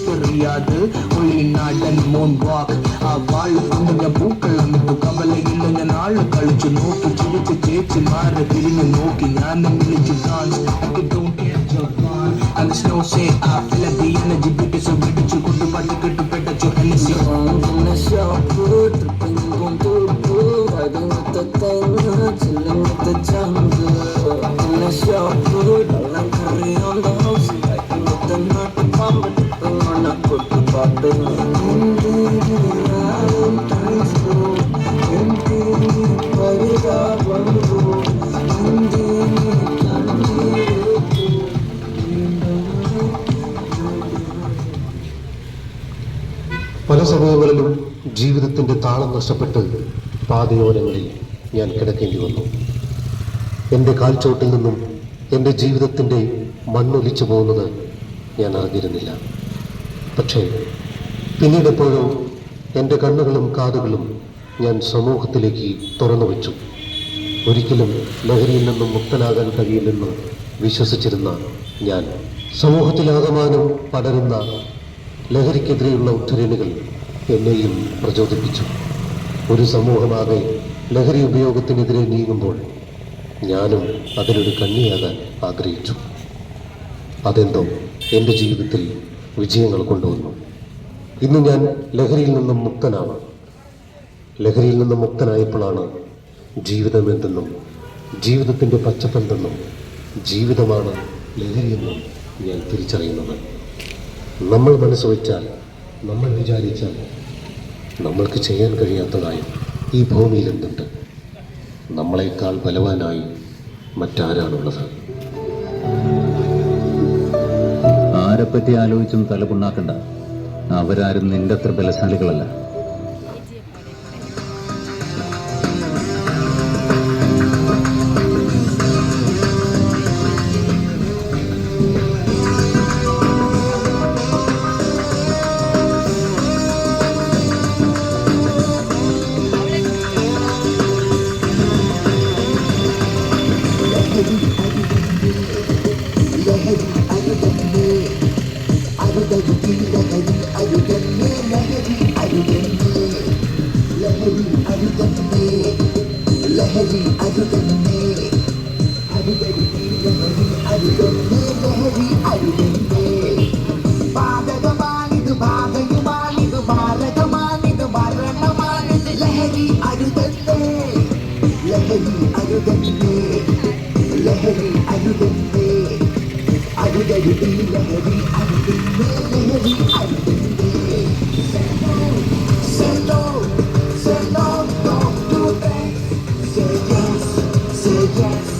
தெரியாது ഒളിനാടൻ മോൺ വാക്ക് ആ വാഴ് കുഞ്ഞ പൂക്കളം ഇട്ടു കവലയിൽ ഞാൻ ആള് കളിച്ചു നോക്കി ചിരിച്ച് ചേച്ചി മാറി തിരിഞ്ഞു നോക്കി ഞാൻ വിളിച്ചു dance and the snow say I feel like the energy because so bitch you could party get pet your Hennessy on the shop tripping on to riding with the thing chilling with the jungle in the shop I'm carry on the house riding with the nut bomb tripping on a good party പല സമയങ്ങളിലും ജീവിതത്തിൻ്റെ താളം നഷ്ടപ്പെട്ട് പാതയോരങ്ങളിൽ ഞാൻ കിടക്കേണ്ടി വന്നു. എൻ്റെ കാൽച്ചോട്ടിൽ നിന്നും എൻ്റെ ജീവിതത്തിൻ്റെ മണ്ണൊലിച്ചു പോകുന്നത് ഞാൻ അറിഞ്ഞിരുന്നില്ല. പക്ഷേ പിന്നീടെപ്പോഴോ എൻ്റെ കണ്ണുകളും കാതുകളും ഞാൻ സമൂഹത്തിലേക്ക് തുറന്നു വെച്ചു. ഒരിക്കലും ലഹരിയിൽ നിന്നും മുക്തനാകാൻ കഴിയില്ലെന്ന് വിശ്വസിച്ചിരുന്ന ഞാൻ സമൂഹത്തിലാകമാനം പടരുന്ന ലഹരിക്കെതിരെയുള്ള ഉദ്ധരണികൾ എന്നെയും പ്രചോദിപ്പിച്ചു. ഒരു സമൂഹമാകെ ലഹരി ഉപയോഗത്തിനെതിരെ നീങ്ങുമ്പോൾ ഞാനും അതിലൊരു കണ്ണിയാകാൻ ആഗ്രഹിച്ചു. അതെന്തോ എൻ്റെ ജീവിതത്തിൽ വിജയങ്ങൾ കൊണ്ടുവന്നു. ഇന്ന് ഞാൻ ലഹരിയിൽ നിന്നും മുക്തനാണ്. ലഹരിയിൽ നിന്നും മുക്തനായപ്പോഴാണ് ജീവിതം എന്തെന്നും ജീവിതത്തിൻ്റെ പച്ചപ്പെന്തെന്നും ജീവിതമാണ് ലഹരിയെന്നും ഞാൻ തിരിച്ചറിയുന്നത്. നമ്മൾ മനസ്സ് വച്ചാൽ, നമ്മൾ വിചാരിച്ചാൽ നമ്മൾക്ക് ചെയ്യാൻ കഴിയാത്തതായി ഈ ഭൂമിയിൽ എന്തുണ്ട്? നമ്മളെക്കാൾ ബലവാനായി മറ്റാരാണുള്ളത്? ആരെപ്പറ്റി ആലോചിച്ചും തലപുണ്ണാക്കണ്ട. അവരാരും നിന്റെ അത്ര ബലശാലികളല്ല. Say no, don't do things. Say yes,